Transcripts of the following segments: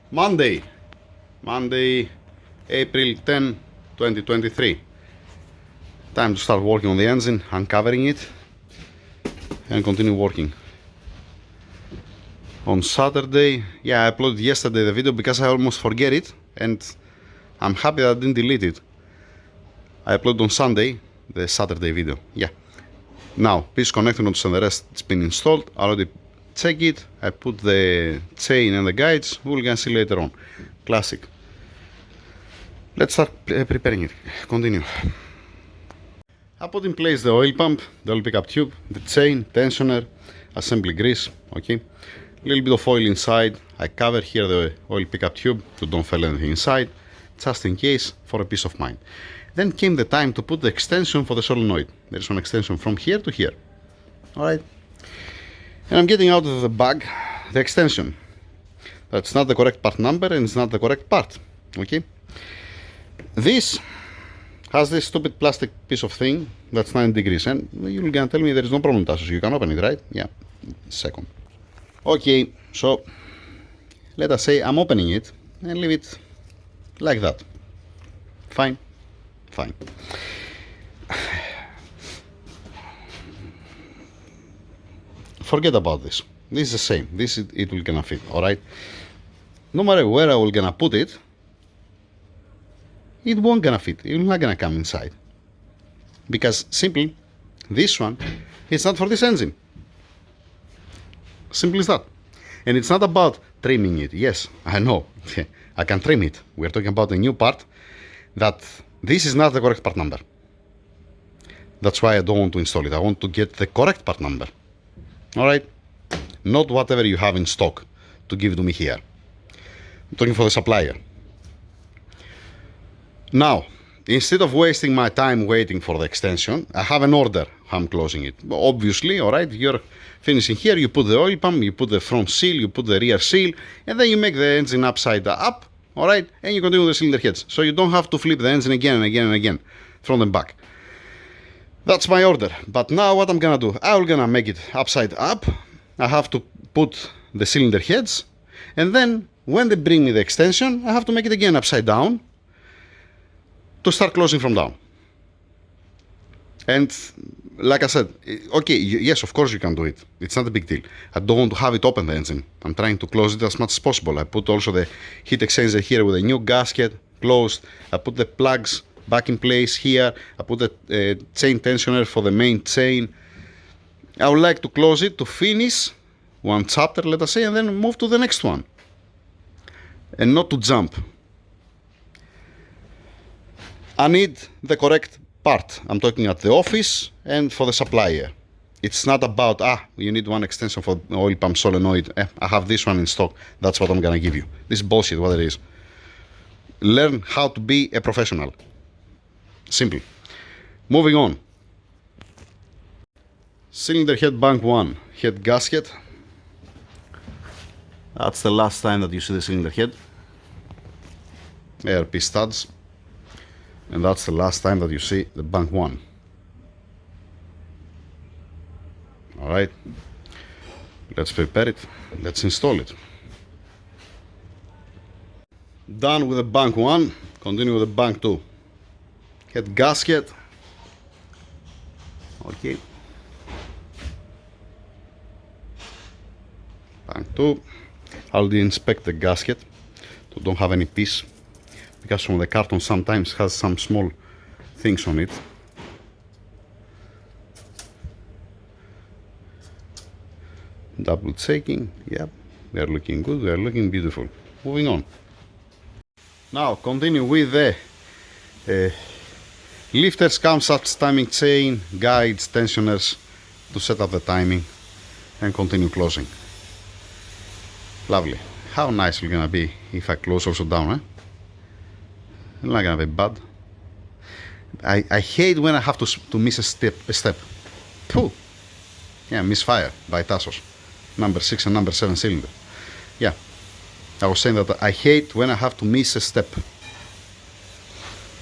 Monday, April 10, 2023. Time to start working on the engine, uncovering it, and continue working. On Saturday, yeah, I uploaded yesterday the video because I almost forget it, and I'm happy that I didn't delete it. I uploaded on Sunday the Saturday video. Yeah. Now, piece connecting notes and the rest, it's been installed. I already check it. I put the chain and the guides. We're gonna see later on. Classic. Let's start preparing it. Continue. I put in place the oil pump, the oil pickup tube, the chain, tensioner, assembly grease. Okay. A little bit of oil inside. I cover here the oil pickup tube to don't fall anything inside, just in case, for a peace of mind. Then came the time to put the extension for the solenoid. There's an extension from here to here. Alright. And I'm getting out of the bag the extension. That's not the correct part number and it's not the correct part. Okay. This has this stupid plastic piece of thing that's 90 degrees, and you're gonna tell me there is no problem, Tassos. You can open it, right? Yeah. Second. Okay, so let us say I'm opening it and leave it like that. Fine. Fine. Forget about this. This is the same. This it will gonna fit, alright? No matter where I will gonna put it, it won't gonna fit. It's not gonna come inside. Because simply, this one is not for this engine. Simple as that. And it's not about trimming it. Yes, I know. I can trim it. We're talking about a new part that this is not the correct part number. That's why I don't want to install it. I want to get the correct part number. Alright? Not whatever you have in stock to give to me here. I'm talking for the supplier. Now, instead of wasting my time waiting for the extension, I have an order. I'm closing it. Obviously, alright, you're finishing here, you put the oil pump, you put the front seal, you put the rear seal, and then you make the engine upside up, alright, and you continue with the cylinder heads. So you don't have to flip the engine again and again and again, front and back. That's my order. But now what I'm gonna do, I'm gonna make it upside up. I have to put the cylinder heads, and then when they bring me the extension, I have to make it again upside down to start closing from down. And like I said, okay, yes, of course you can do it. It's not a big deal. I don't want to have it open, the engine. I'm trying to close it as much as possible. I put also the heat exchanger here with a new gasket closed. I put the plugs back in place here. I put the chain tensioner for the main chain. I would like to close it to finish one chapter, let us say, and then move to the next one. And not to jump. I need the correct part. I'm talking at the office and for the supplier. It's not about, you need one extension for oil pump solenoid. I have this one in stock. That's what I'm gonna give you. This is bullshit, what it is. Learn how to be a professional. Simple. Moving on. Cylinder head bank 1. Head gasket. That's the last time that you see the cylinder head. ARP studs. And that's the last time that you see the bank 1. Alright. Let's prepare it. Let's install it. Done with the bank 1. Continue with the bank 2. Head gasket. Okay. Bank 2. I'll inspect the gasket to don't have any piece, because from the carton sometimes has some small things on it. Double checking. Yep, they are looking good, they are looking beautiful. Moving on. Now continue with the lifters, camshafts, timing chain, guides, tensioners to set up the timing and continue closing. Lovely. How nice it's gonna be if I close also down, eh? It's not gonna be bad. I hate when I have to miss a step. Pooh. Yeah, misfire by Tassos. Number 6 and number 7 cylinder. Yeah. I was saying that I hate when I have to miss a step.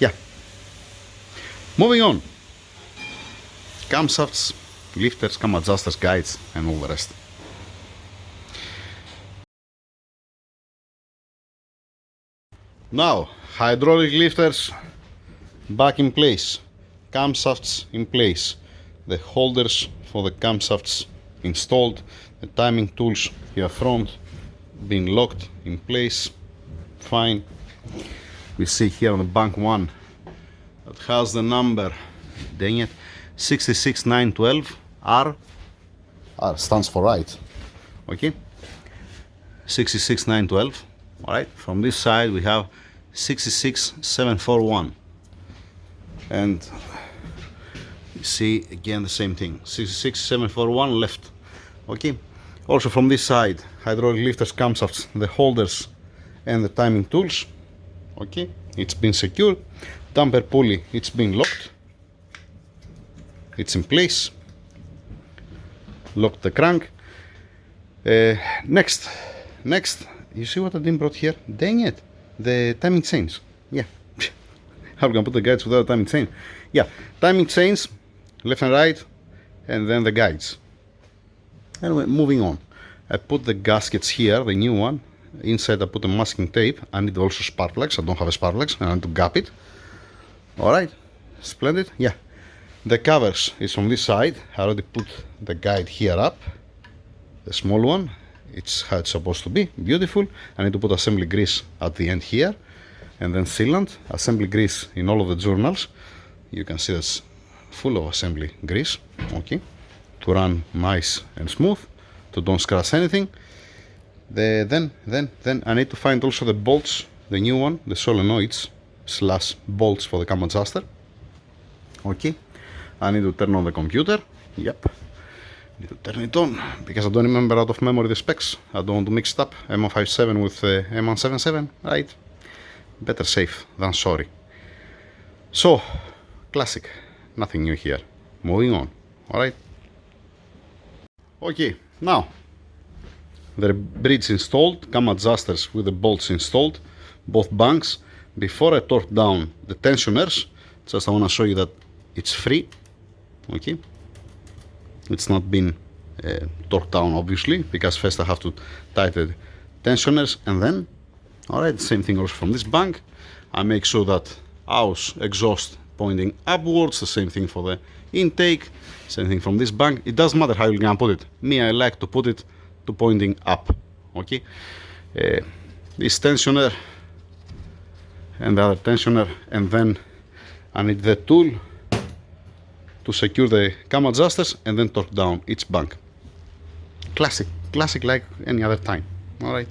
Yeah. Moving on. Camshafts, lifters, cam adjusters, guides, and all the rest. Now, hydraulic lifters back in place, camshafts in place, the holders for the camshafts installed, the timing tools here front being locked in place, fine. We see here on the bank one that has the number, dang it, 66912 R. R stands for right, okay, 66912. All right, from this side we have 66741, and you see again the same thing, 66741 left, okay. Also from this side, hydraulic lifters, camshafts, the holders and the timing tools, okay, it's been secured. Damper pulley, it's been locked, it's in place, locked the crank. Next, you see what I didn't brought here? Dang it, the timing chains. Yeah, how we can put the guides without timing chain? Yeah, timing chains, left and right, and then the guides. Anyway, moving on. I put the gaskets here, the new one. Inside I put a masking tape. I need also spark plugs. I don't have a spark plugs. I need to gap it. Alright, splendid. Yeah, the covers is from this side. I already put the guide here up, the small one. It's how it's supposed to be, beautiful. I need to put assembly grease at the end here, and then sealant, assembly grease in all of the journals. You can see that's full of assembly grease, okay, to run nice and smooth, to don't scratch anything. Then I need to find also the bolts, the new one, the solenoids slash bolts for the cam adjuster. Okay, I need to turn on the computer. Yep, need to turn it on because I don't remember out of memory the specs. I don't want to mix it up, M157 with M177, right? Better safe than sorry. So, classic, nothing new here. Moving on, alright? Okay, now the bridge installed, cam adjusters with the bolts installed, both banks. Before I torque down the tensioners, just I want to show you that it's free, okay? It's not been torqued down obviously, because first I have to tighten the tensioners and then, alright, same thing also from this bank. I make sure that house exhaust pointing upwards, the same thing for the intake, same thing from this bank. It doesn't matter how you're gonna put it. Me, I like to put it to pointing up, okay? This tensioner and the other tensioner, and then I need the tool to secure the cam adjusters and then torque down each bank. Classic like any other time, alright?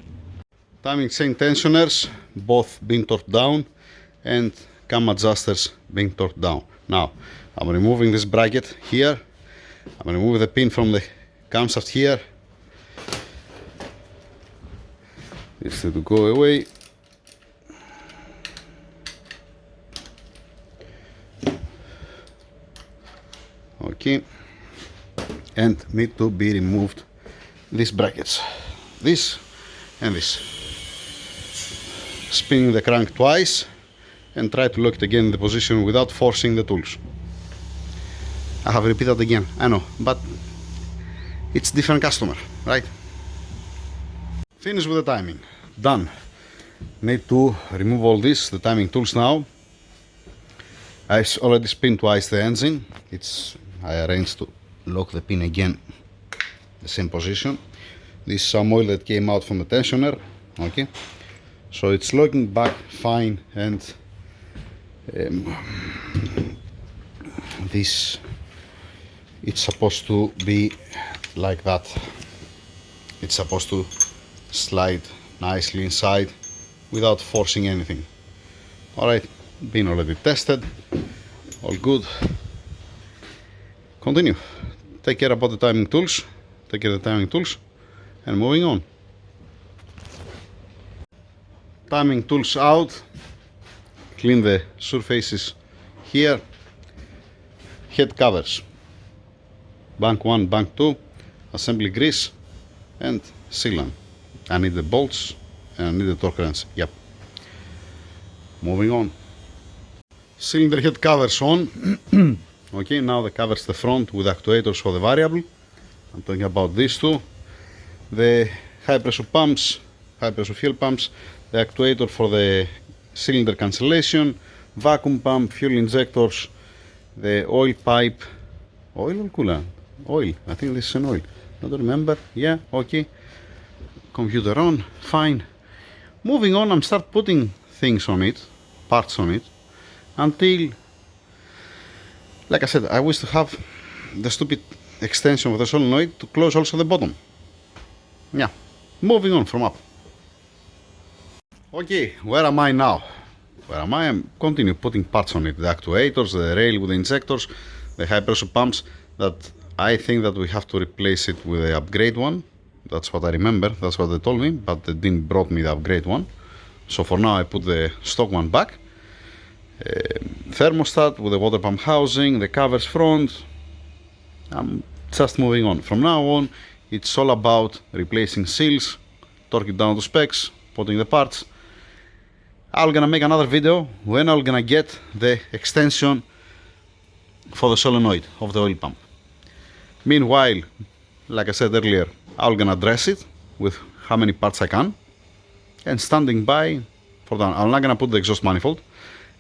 Timing chain tensioners, both being torqued down, and cam adjusters being torqued down. Now, I'm removing this bracket here, I'm removing the pin from the camshaft here. This need to go away. Okay, and need to be removed these brackets, this and this. Spinning the crank twice and try to lock it again in the position without forcing the tools. I have repeated again, I know, but it's different customer, right? Finish with the timing, done. Need to remove all this, the timing tools now. I already spin twice the engine. I arranged to lock the pin again, the same position. This is some oil that came out from the tensioner, okay? So it's locking back fine, and this, it's supposed to be like that. It's supposed to slide nicely inside without forcing anything. Alright, been already tested, all good. Continue. Take care about the timing tools. Take care of the timing tools, and moving on. Timing tools out. Clean the surfaces here. Head covers. Bank 1, bank 2. Assembly grease and sealant. I need the bolts and I need the torque wrench. Yep. Moving on. Cylinder head covers on. Okay, now the covers the front with actuators for the variable. I'm talking about these two. The high pressure pumps, high pressure fuel pumps, the actuator for the cylinder cancellation, vacuum pump, fuel injectors, the oil pipe, oil or coolant? Oil, I think this is an oil, I don't remember, yeah, okay. Computer on, fine. Moving on, I'm start putting things on it, parts on it, until, like I said, I wish to have the stupid extension of the solenoid to close also the bottom. Yeah, moving on from up. Okay, where am I now? Where am I? I'm continue putting parts on it, the actuators, the rail with the injectors, the high pressure pumps, that I think that we have to replace it with the upgrade one. That's what I remember, that's what they told me, but they didn't brought me the upgrade one. So for now I put the stock one back. Thermostat with the water pump housing, the covers front. I'm just moving on. From now on, it's all about replacing seals, torque it down to specs, putting the parts. I'm gonna make another video when I'm gonna get the extension for the solenoid of the oil pump. Meanwhile, like I said earlier, I'm gonna dress it with how many parts I can, and standing by for that. I'm not gonna put the exhaust manifold.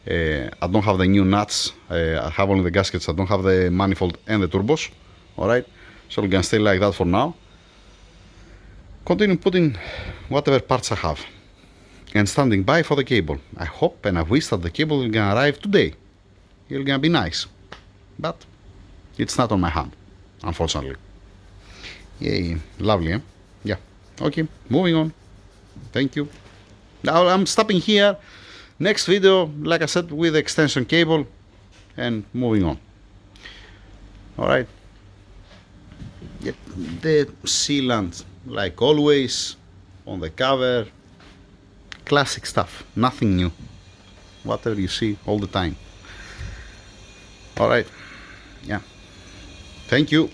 I don't have the new nuts. I have only the gaskets. I don't have the manifold and the turbos. Alright, so I'm gonna stay like that for now. Continue putting whatever parts I have, and standing by for the cable. I hope and I wish that the cable will gonna arrive today. It's gonna be nice, but it's not on my hand, unfortunately. Yay, lovely, eh? Yeah. Okay, moving on. Thank you. Now I'm stopping here. Next video, like I said, with the extension cable, and moving on. Alright. Yep, the sealant, like always, on the cover. Classic stuff, nothing new. Whatever you see all the time. Alright. Yeah. Thank you.